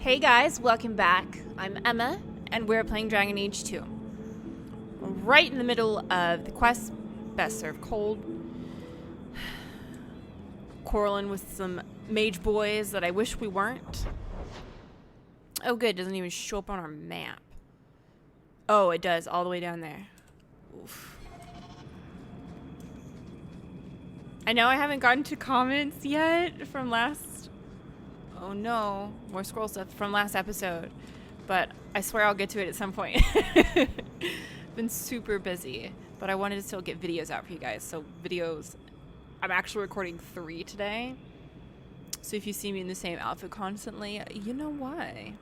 Hey guys, welcome back. I'm Emma, and we're playing Dragon Age 2. Right in the middle of the quest, best served cold. Quarreling with some mage boys that I wish we weren't. Oh good, it doesn't even show up on our map. Oh, it does, all the way down there. Oof. I know I haven't gotten to comments yet from last... Oh no, more scroll stuff from last episode. But I swear I'll get to it at some point. Been super busy, but I wanted to still get videos out for you guys. So videos, I'm actually recording 3 today. So if you see me in the same outfit constantly, you know why.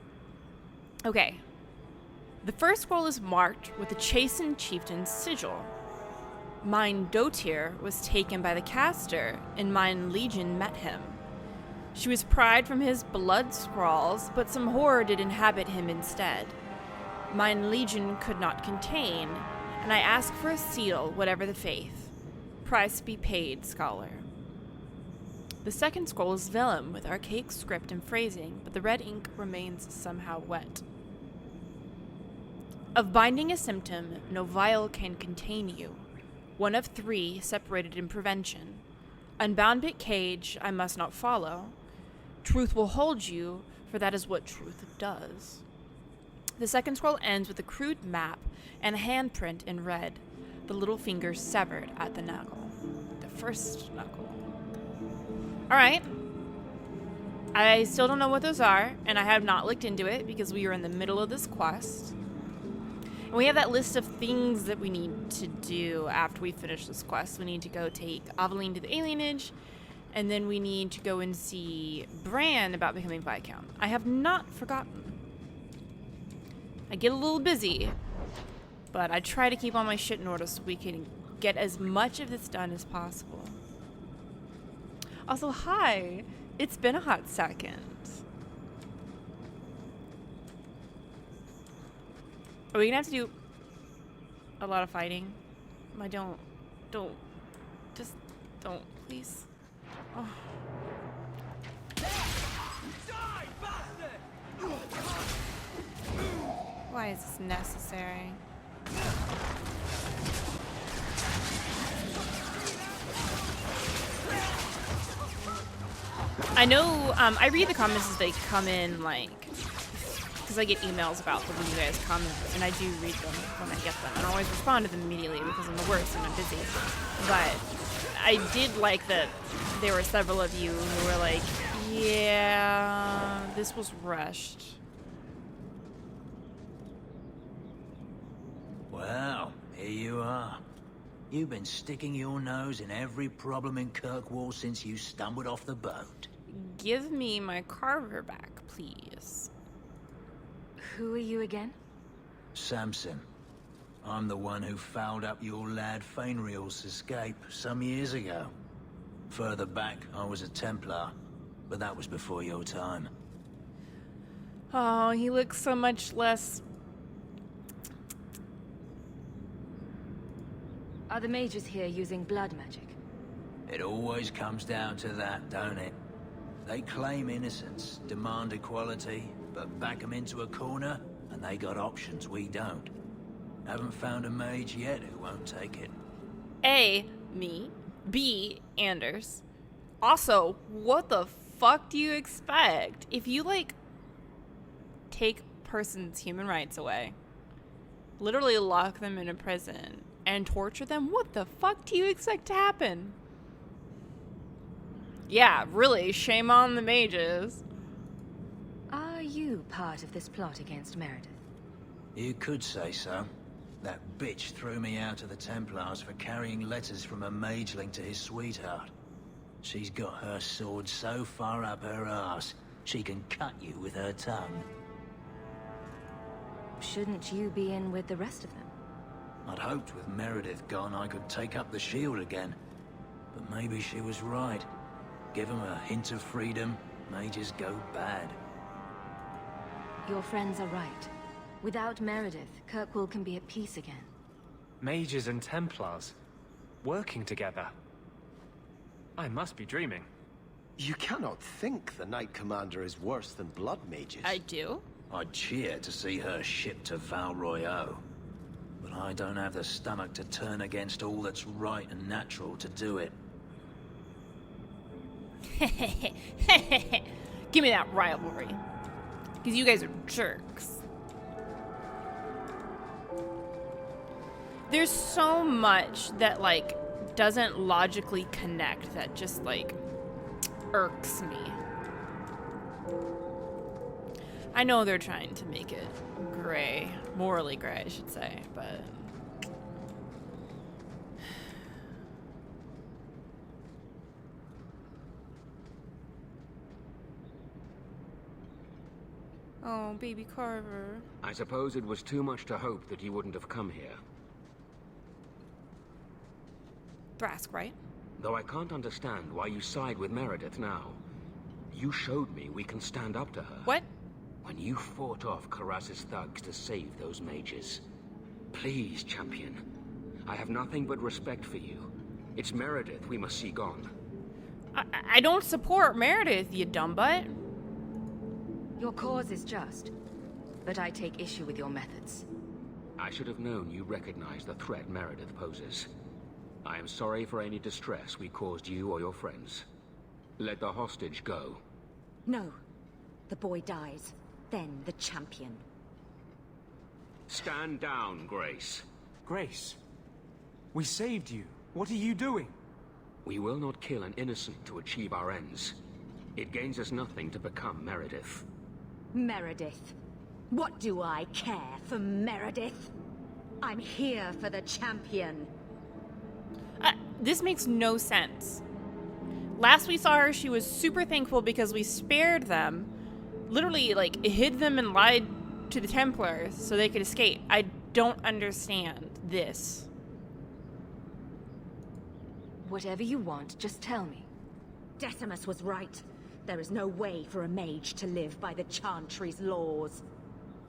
Okay. The first scroll is marked with the chastened chieftain's sigil. Mine Dotir was taken by the caster, and mine Legion met him. She was pried from his blood scrawls, but some horror did inhabit him instead. Mine Legion could not contain, and I ask for a seal, whatever the faith. Price be paid, scholar. The second scroll is vellum with archaic script and phrasing, but the red ink remains somehow wet. Of binding a symptom, no vial can contain you. One of 3 separated in prevention. Unbound bit cage, I must not follow. Truth will hold you, for that is what truth does. The second scroll ends with a crude map and a handprint in red, the little finger severed at the knuckle. The first knuckle. Alright. I still don't know what those are, and I have not looked into it because we are in the middle of this quest. And we have that list of things that we need to do after we finish this quest. We need to go take Aveline to the alienage, and then we need to go and see Bran about becoming Viscount. I have not forgotten. I get a little busy, but I try to keep all my shit in order so we can get as much of this done as possible. Also, hi! It's been a hot second. Are we gonna have to do a lot of fighting? Don't, please. Oh. Why is this necessary? I know, I read the comments as they come in, like, because I get emails about them when you guys comment, and I do read them when I get them. I don't always respond to them immediately because I'm the worst and I'm busy. But I did like that there were several of you who were like, yeah, this was rushed. Well, here you are. You've been sticking your nose in every problem in Kirkwall since you stumbled off the boat. Give me my carver back, please. Who are you again? Samson. I'm the one who fouled up your lad Fenris's escape some years ago. Further back, I was a Templar, but that was before your time. Oh, he looks so much less... Are the mages here using blood magic? It always comes down to that, don't it? They claim innocence, demand equality, but back them into a corner, and they got options we don't. Haven't found a mage yet who won't take it. A, me. B, Anders. Also, what the fuck do you expect? If you, like, take person's human rights away, literally lock them in a prison, and torture them, what the fuck do you expect to happen? Yeah, really, shame on the mages. Are you part of this plot against Meredith? You could say so. That bitch threw me out of the Templars for carrying letters from a mageling to his sweetheart. She's got her sword so far up her arse, she can cut you with her tongue. Shouldn't you be in with the rest of them? I'd hoped with Meredith gone I could take up the shield again. But maybe she was right. Give them a hint of freedom, mages go bad. Your friends are right. Without Meredith, Kirkwall can be at peace again. Mages and Templars, working together. I must be dreaming. You cannot think the Knight Commander is worse than blood mages. I do. I'd cheer to see her shipped to Val Royeaux. But I don't have the stomach to turn against all that's right and natural to do it. Give me that rivalry. Because you guys are jerks. There's so much that, like, doesn't logically connect that just, like, irks me. I know they're trying to make it gray. Morally gray, I should say, but... Oh, baby Carver. I suppose it was too much to hope that you wouldn't have come here. Thrask, right? Though I can't understand why you side with Meredith now. You showed me we can stand up to her. What? When you fought off Karas's thugs to save those mages. Please, champion. I have nothing but respect for you. It's Meredith we must see gone. I don't support Meredith, you dumbbutt. Your cause is just, but I take issue with your methods. I should have known you recognized the threat Meredith poses. I am sorry for any distress we caused you or your friends. Let the hostage go. No. The boy dies. Then the champion. Stand down, Grace. Grace, we saved you. What are you doing? We will not kill an innocent to achieve our ends. It gains us nothing to become Meredith. Meredith. What do I care for Meredith? I'm here for the champion. This makes no sense. Last we saw her, she was super thankful because we spared them. Literally, like, hid them and lied to the Templars so they could escape. I don't understand this. Whatever you want, just tell me. Decimus was right. There is no way for a mage to live by the Chantry's laws.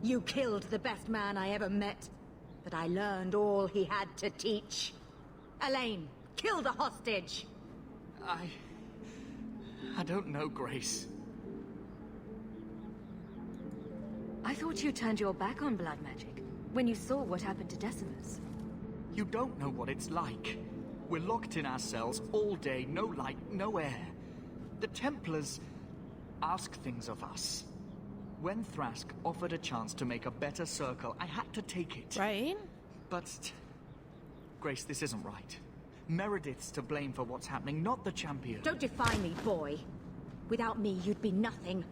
You killed the best man I ever met, but I learned all he had to teach. Elaine, kill the hostage! I don't know, Grace. I thought you turned your back on blood magic when you saw what happened to Decimus. You don't know what it's like. We're locked in our cells all day, no light, no air. The Templars ask things of us. When Thrask offered a chance to make a better circle, I had to take it. Right? But... Grace, this isn't right. Meredith's to blame for what's happening, not the champion. Don't defy me, boy. Without me, you'd be nothing.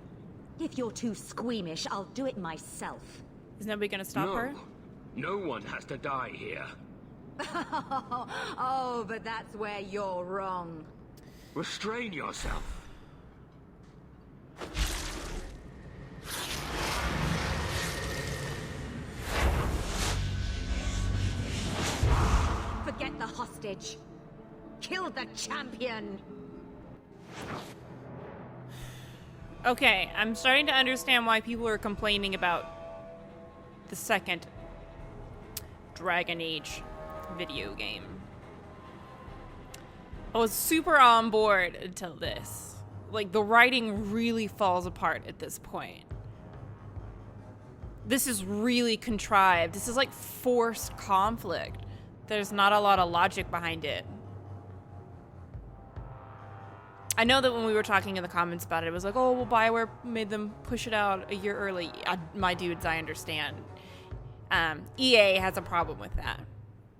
If you're too squeamish, I'll do it myself. Is nobody gonna stop her? No one has to die here. Oh, but that's where you're wrong. Restrain yourself. Forget the hostage. Kill the champion. Okay, I'm starting to understand why people are complaining about the second Dragon Age video game. I was super on board until this. Like, the writing really falls apart at this point. This is really contrived. This is like forced conflict. There's not a lot of logic behind it. I know that when we were talking in the comments about it, it was like, oh, well, BioWare made them push it out a year early. My dudes, I understand. EA has a problem with that.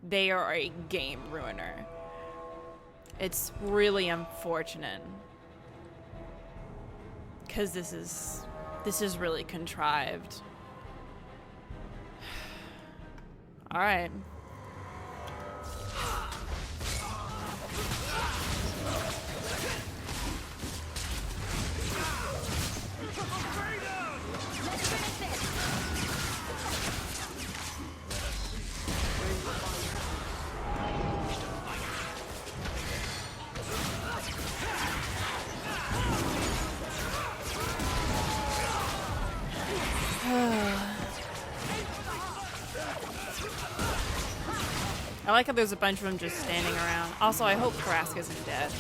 They are a game ruiner. It's really unfortunate. Because this is really contrived. All right. I like how there's a bunch of them just standing around. Also, I hope Karask isn't dead.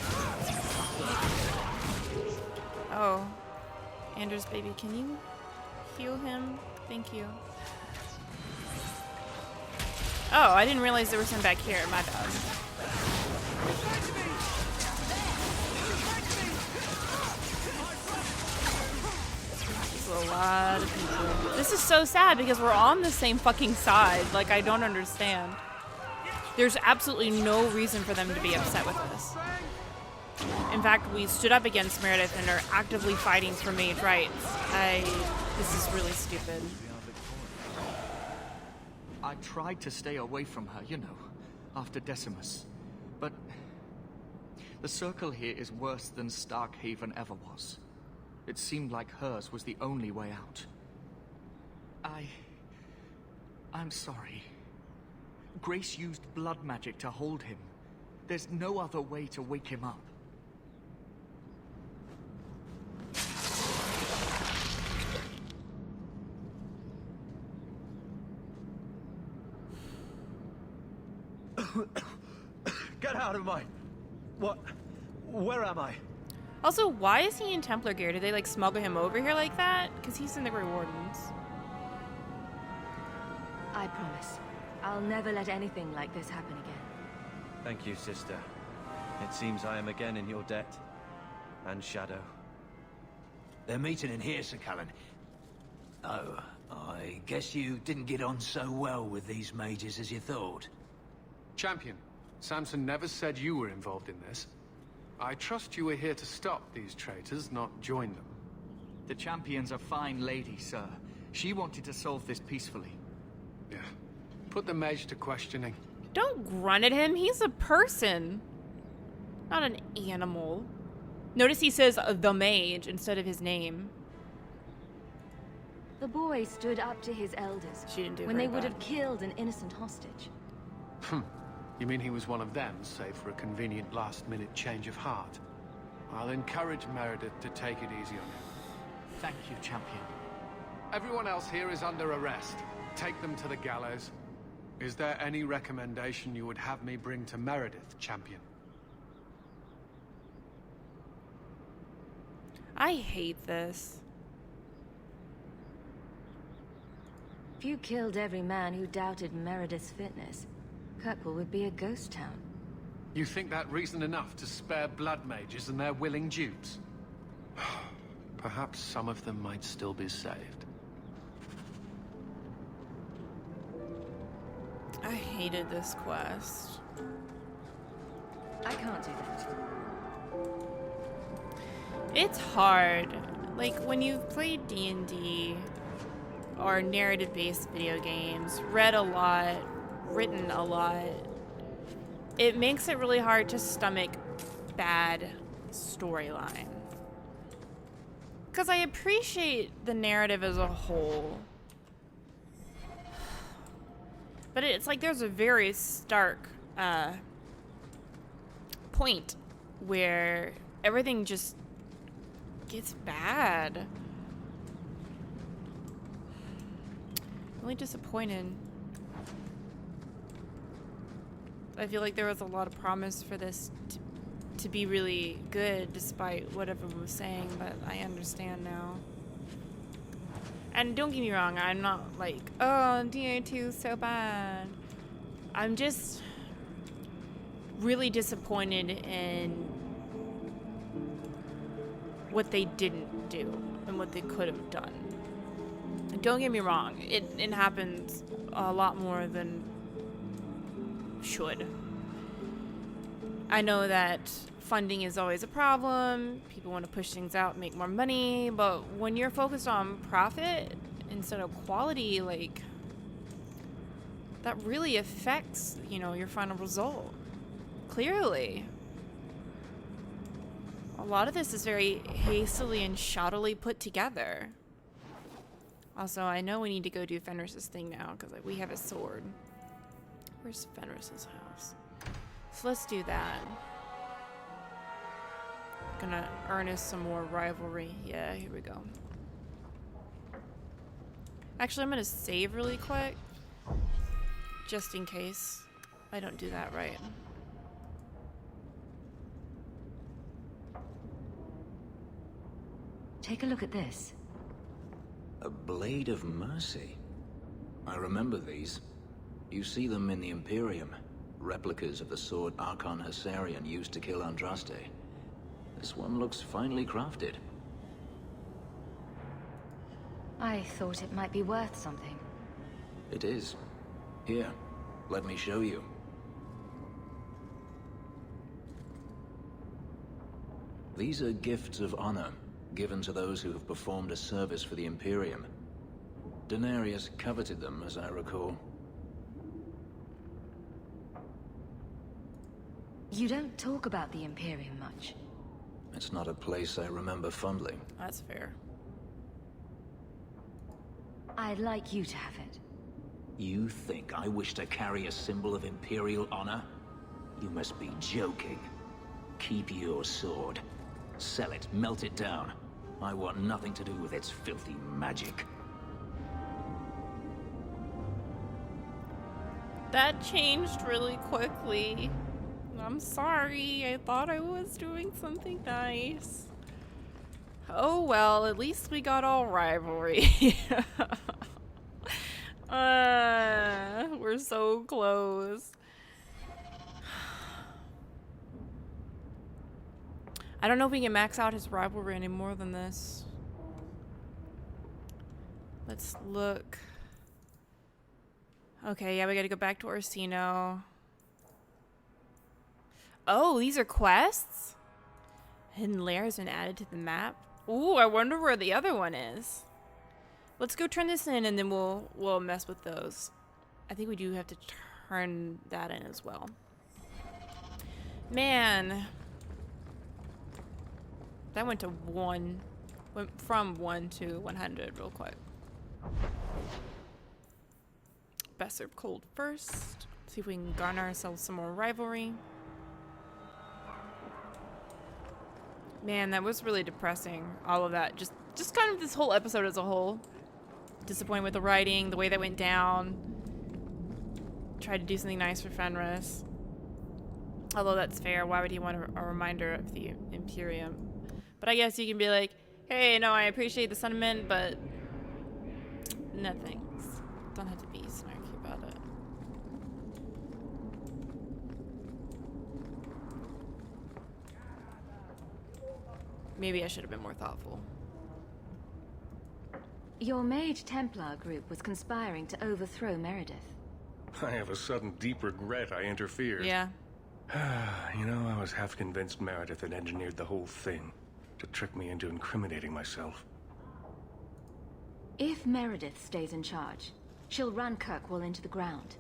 Oh. Anders, baby, can you heal him? Thank you. Oh, I didn't realize there was some back here. My bad. There's a lot of people. This is so sad because we're on the same fucking side. Like, I don't understand. There's absolutely no reason for them to be upset with us. In fact, we stood up against Meredith and are actively fighting for mage rights. This is really stupid. I tried to stay away from her, you know, after Decimus. But the circle here is worse than Starkhaven ever was. It seemed like hers was the only way out. I'm sorry. Grace used blood magic to hold him. There's no other way to wake him up. Get out of my... What? Where am I? Also, why is he in Templar gear? Did they like smuggle him over here like that? Because he's in the Grey Wardens. I promise. I'll never let anything like this happen again. Thank you, sister. It seems I am again in your debt. And Shadow. They're meeting in here, Sir Callan. Oh, I guess you didn't get on so well with these mages as you thought. Champion, Samson never said you were involved in this. I trust you were here to stop these traitors, not join them. The champion's a fine lady, sir. She wanted to solve this peacefully. Yeah. Put the mage to questioning. Don't grunt at him. He's a person, not an animal. Notice he says the mage instead of his name. The boy stood up to his elders She didn't do when very they would bad. have killed an innocent hostage. You mean he was one of them, save for a convenient last-minute change of heart? I'll encourage Meredith to take it easy on him. Thank you, champion. Everyone else here is under arrest. Take them to the gallows. Is there any recommendation you would have me bring to Meredith, champion? I hate this. If you killed every man who doubted Meredith's fitness, Kirkwall would be a ghost town. You think that reason enough to spare blood mages and their willing dupes? Perhaps some of them might still be saved. I hated this quest. I can't do that. It's hard. Like, when you've played D&D or narrative-based video games, read a lot, written a lot, it makes it really hard to stomach bad storyline. Because I appreciate the narrative as a whole. But it's like there's a very stark point where everything just gets bad. Really disappointed. I feel like there was a lot of promise for this to be really good despite what everyone was saying, but I understand now. And don't get me wrong, I'm not like, oh, DA2 is so bad. I'm just really disappointed in what they didn't do and what they could have done. And don't get me wrong, it happens a lot more than should. I know that funding is always a problem. People want to push things out, make more money, but when you're focused on profit instead of quality, like, that really affects, you know, your final result. Clearly. A lot of this is very hastily and shoddily put together. Also, I know we need to go do Fenris's thing now, because like, we have a sword. Where's Fenris's house? So let's do that. Gonna earn us some more rivalry. Yeah, here we go. Actually, I'm gonna save really quick. Just in case I don't do that right. Take a look at this. A blade of mercy. I remember these. You see them in the Imperium. Replicas of the sword Archon Husarian used to kill Andraste. This one looks finely crafted. I thought it might be worth something. It is. Here, let me show you. These are gifts of honor, given to those who have performed a service for the Imperium. Denarius coveted them, as I recall. You don't talk about the Imperium much. It's not a place I remember fondly. That's fair. I'd like you to have it. You think I wish to carry a symbol of Imperial honor? You must be joking. Keep your sword. Sell it, melt it down. I want nothing to do with its filthy magic. That changed really quickly. I'm sorry. I thought I was doing something nice. Oh well, at least we got all rivalry. We're so close. I don't know if we can max out his rivalry any more than this. Let's look. Okay, yeah, we gotta go back to Orsino. Oh, these are quests? Hidden lair has been added to the map. Ooh, I wonder where the other one is. Let's go turn this in and then we'll mess with those. I think we do have to turn that in as well. Man. That went from 1 to 100 real quick. Best serve cold first. See if we can garner ourselves some more rivalry. Man, that was really depressing. All of that. Just kind of this whole episode as a whole. Disappointed with the writing, the way that went down. Tried to do something nice for Fenris. Although that's fair. Why would he want a reminder of the Imperium? But I guess you can be like, hey, no, I appreciate the sentiment, but no thanks. Don't have to be snarky about it. Maybe I should have been more thoughtful. Your Mage Templar group was conspiring to overthrow Meredith. I have a sudden deep regret I interfered. Yeah. You know, I was half convinced Meredith had engineered the whole thing to trick me into incriminating myself. If Meredith stays in charge, she'll run Kirkwall into the ground.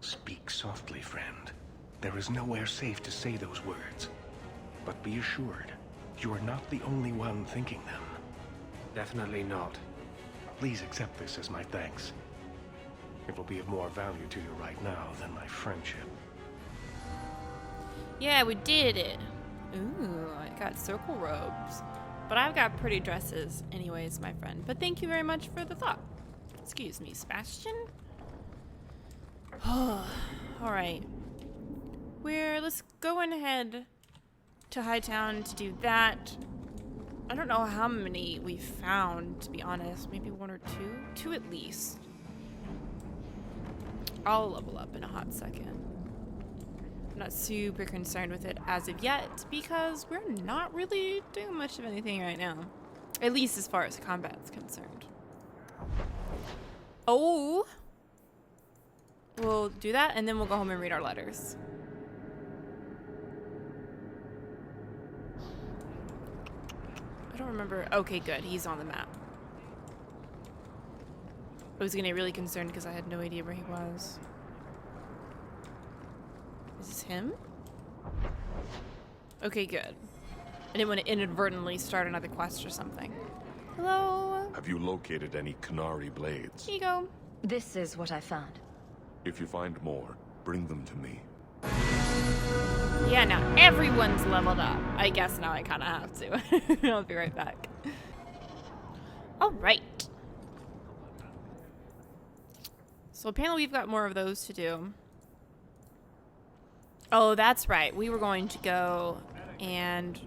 Speak softly, friend. There is nowhere safe to say those words. But be assured, you are not the only one thinking them. Definitely not. Please accept this as my thanks. It will be of more value to you right now than my friendship. Yeah, we did it. Ooh, I got circle robes. But I've got pretty dresses anyways, my friend. But thank you very much for the thought. Excuse me, Sebastian? Alright. Let's go ahead to Hightown to do that. I don't know how many we found, to be honest. Maybe 1 or 2? 2 at least. I'll level up in a hot second. I'm not super concerned with it as of yet because we're not really doing much of anything right now. At least as far as combat's concerned. Oh! We'll do that and then we'll go home and read our letters. I don't remember. Okay, good. He's on the map. I was getting really concerned because I had no idea where he was. Is this him? Okay, good. I didn't want to inadvertently start another quest or something. Hello? Have you located any Canary blades? Here you go. This is what I found. If you find more, bring them to me. Yeah, now everyone's leveled up. I guess now I kind of have to. I'll be right back. All right. So apparently we've got more of those to do. Oh, that's right. We were going to go and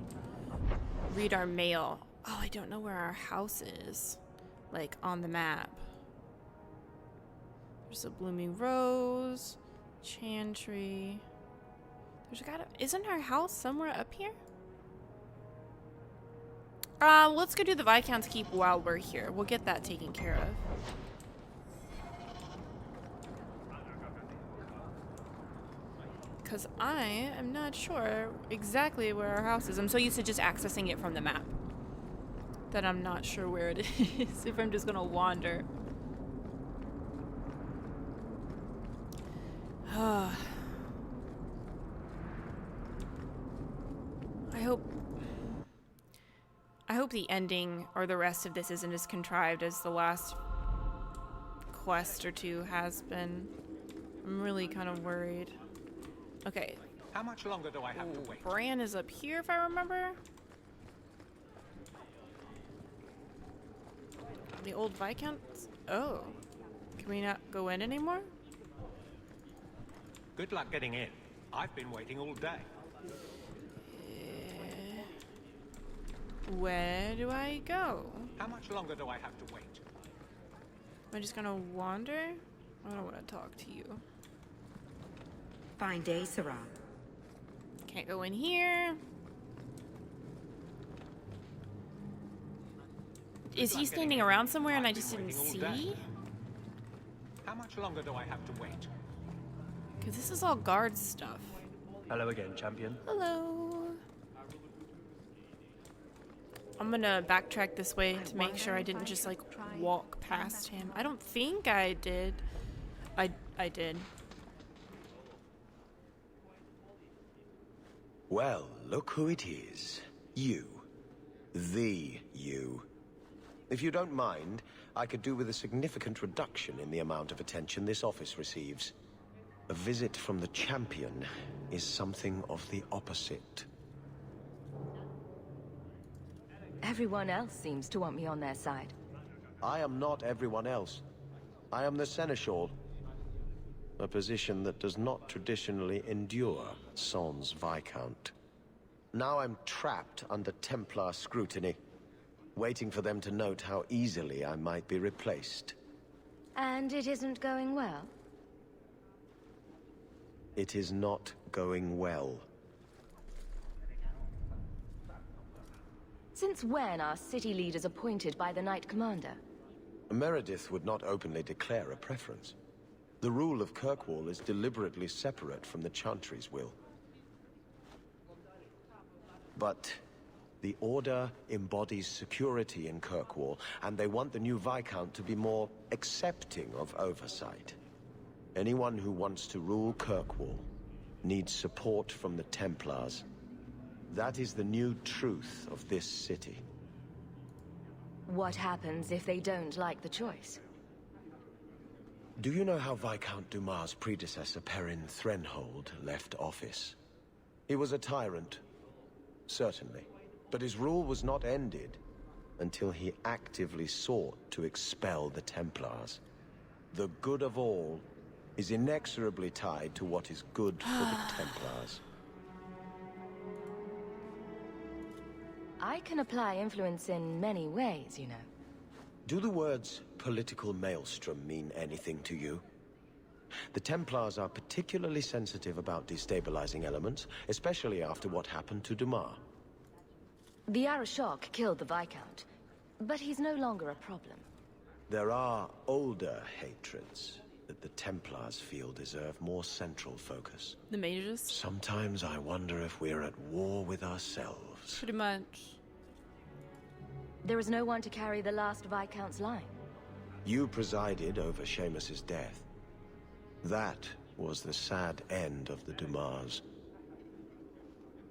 read our mail. Oh, I don't know where our house is. Like, on the map. There's a blooming rose. Chantry. Isn't our house somewhere up here? Let's go do the Viscount's Keep while we're here. We'll get that taken care of. Because I am not sure exactly where our house is. I'm so used to just accessing it from the map that I'm not sure where it is if I'm just gonna wander. I hope the ending or the rest of this isn't as contrived as the last quest or two has been. I'm really kind of worried. Okay. How much longer do I have to wait? Bran is up here if I remember. The old Viscount's? Oh. Can we not go in anymore? Good luck getting in. I've been waiting all day. Where do I go? How much longer do I have to wait? Am I just gonna wander? I don't want to talk to you. Fine day, Sarah. Can't go in here. Is he standing around somewhere and I just didn't see? How much longer do I have to wait? Because this is all guard stuff. Hello again, champion. Hello. I'm gonna backtrack this way to make sure I didn't just like walk past him. I don't think I did. I did. Well, look who it is. You. The you. If you don't mind, I could do with a significant reduction in the amount of attention this office receives. A visit from the champion is something of the opposite. Everyone else seems to want me on their side. I am not everyone else. I am the seneschal. A position that does not traditionally endure sans viscount. Now I'm trapped under Templar scrutiny, waiting for them to note how easily I might be replaced. And it isn't going well? It is not going well. Since when are city leaders appointed by the Knight Commander? Meredith would not openly declare a preference. The rule of Kirkwall is deliberately separate from the Chantry's will. But the Order embodies security in Kirkwall, and they want the new Viscount to be more accepting of oversight. Anyone who wants to rule Kirkwall needs support from the Templars. That is the new truth of this city. What happens if they don't like the choice? Do you know how Viscount Dumas' predecessor Perrin Threnhold left office? He was a tyrant, certainly, but his rule was not ended until he actively sought to expel the Templars. The good of all is inexorably tied to what is good for the Templars. I can apply influence in many ways, you know. Do the words political maelstrom mean anything to you? The Templars are particularly sensitive about destabilizing elements, especially after what happened to Dumas. The Arashok killed the Viscount, but he's no longer a problem. There are older hatreds that the Templars feel deserve more central focus. The mages? Sometimes I wonder if we're at war with ourselves. Pretty much. There is no one to carry the last Viscount's line. You presided over Seamus's death. That was the sad end of the Dumas.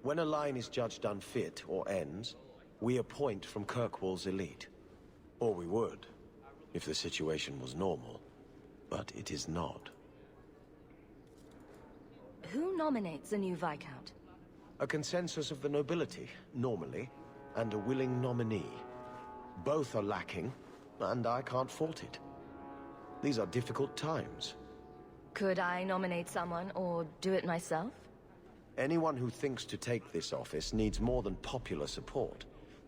When a line is judged unfit or ends, we appoint from Kirkwall's elite. Or we would, if the situation was normal. But it is not. Who nominates a new Viscount? A consensus of the nobility, normally, and a willing nominee. Both are lacking, and I can't fault it. These are difficult times. Could I nominate someone, or do it myself? Anyone who thinks to take this office needs more than popular support.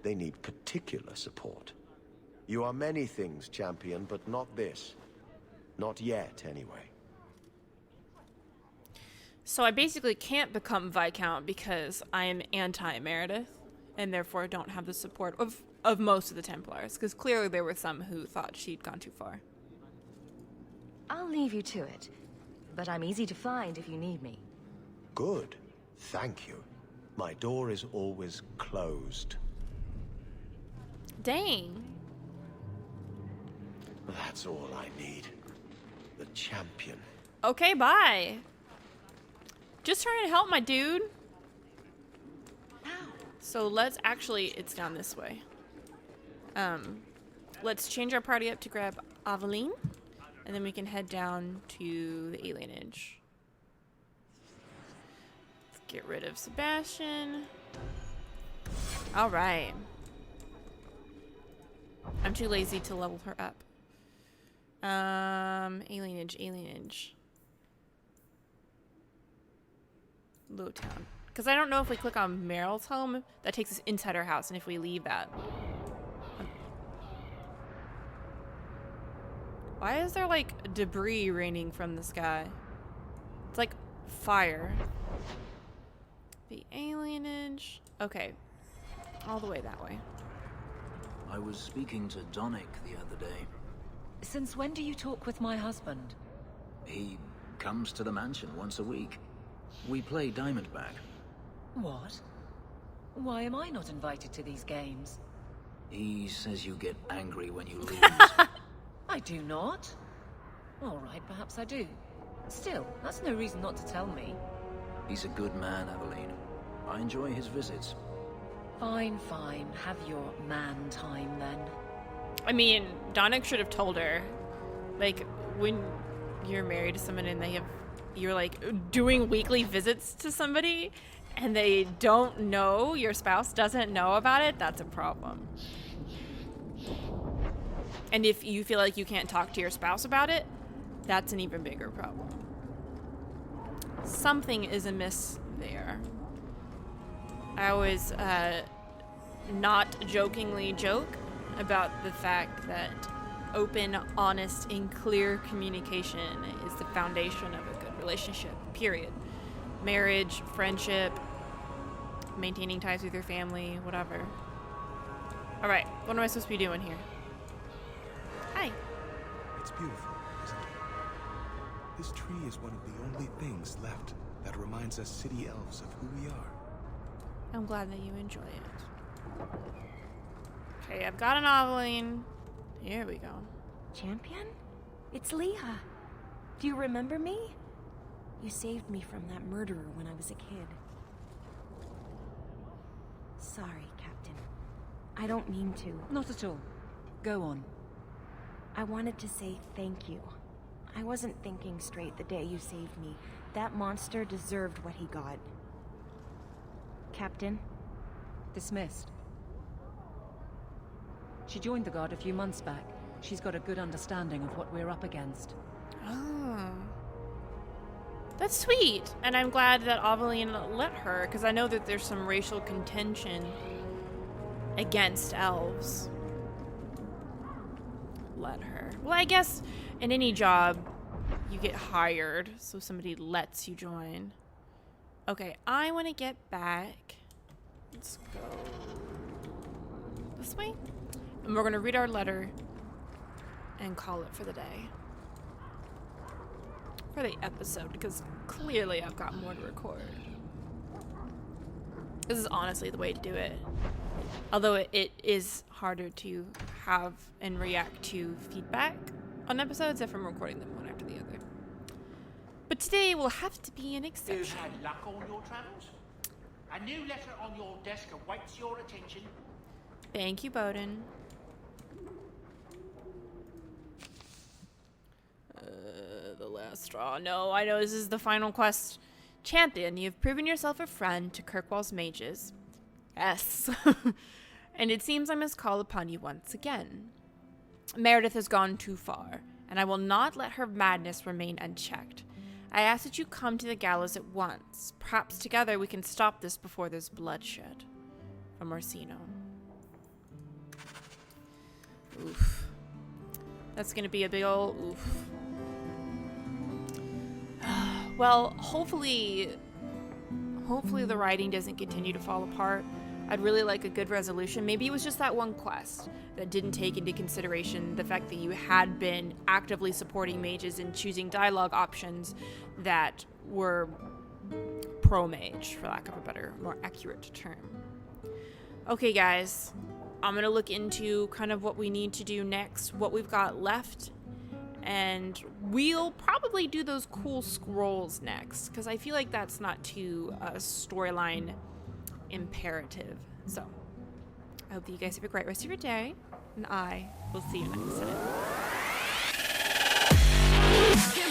They need particular support. You are many things, champion, but not this. Not yet, anyway. So I basically can't become Viscount because I am anti-Meredith, and therefore don't have the support of most of the Templars, because clearly there were some who thought she'd gone too far. I'll leave you to it, but I'm easy to find if you need me. Good. Thank you. My door is always closed. Dang. That's all I need. The champion. Okay, bye. Just trying to help my dude. So let's actually, it's down this way. Let's change our party up to grab Aveline, and then we can head down to the alienage. Let's get rid of Sebastian. All right. I'm too lazy to level her up. Alienage. Lowtown. Because I don't know if we click on Meryl's home, that takes us inside her house, and if we leave that. Why is there like debris raining from the sky? It's like fire. The alienage. Okay. All the way that way. I was speaking to Donick the other day. Since when do you talk with my husband? He comes to the mansion once a week. We play Diamondback. What? Why am I not invited to these games? He says you get angry when you lose. I do not. All right, perhaps I do. Still, that's no reason not to tell me. He's a good man, Aveline. I enjoy his visits. Fine. Have your man time then. I mean, Donick should have told her. Like, when you're married to someone and you're like doing weekly visits to somebody and they don't know, your spouse doesn't know about it, that's a problem. And if you feel like you can't talk to your spouse about it, that's an even bigger problem. Something is amiss there. I always not jokingly joke about the fact that open, honest, and clear communication is the foundation of a good relationship, period. Marriage, friendship, maintaining ties with your family, whatever. All right, what am I supposed to be doing here? Hi. It's beautiful, isn't it? This tree is one of the only things left that reminds us city elves of who we are. I'm glad that you enjoy it. Okay, I've got an Aveline. Here we go. Champion? It's Leah. Do you remember me? You saved me from that murderer when I was a kid. Sorry, Captain. I don't mean to. Not at all. Go on. I wanted to say thank you. I wasn't thinking straight the day you saved me. That monster deserved what he got. Captain? Dismissed. She joined the Guard a few months back. She's got a good understanding of what we're up against. Oh. That's sweet. And I'm glad that Aveline let her, because I know that there's some racial contention against elves. Let her. Well, I guess in any job, you get hired, so somebody lets you join. Okay, I want to get back. Let's go this way. And we're going to read our letter and call it for the day. For the episode, because clearly I've got more to record. This is honestly the way to do it. Although it is harder to have and react to feedback on episodes if I'm recording them one after the other. But today will have to be an exception. You've had luck on your travels? A new letter on your desk awaits your attention. Thank you, Bowden. The last straw. No, I know this is the final quest. Champion, you've proven yourself a friend to Kirkwall's mages. Yes. And it seems I must call upon you once again. Meredith has gone too far, and I will not let her madness remain unchecked. I ask that you come to the gallows at once. Perhaps together we can stop this before there's bloodshed. From Orsino. Oof. That's gonna be a big ol' oof. Well, hopefully the writing doesn't continue to fall apart. I'd really like a good resolution. Maybe it was just that one quest that didn't take into consideration the fact that you had been actively supporting mages and choosing dialogue options that were pro-mage, for lack of a better, more accurate term. Okay, guys, I'm gonna look into kind of what we need to do next, what we've got left, and we'll probably do those cool scrolls next, because I feel like that's not too storyline imperative. So I hope that you guys have a great rest of your day, and I will see you next time.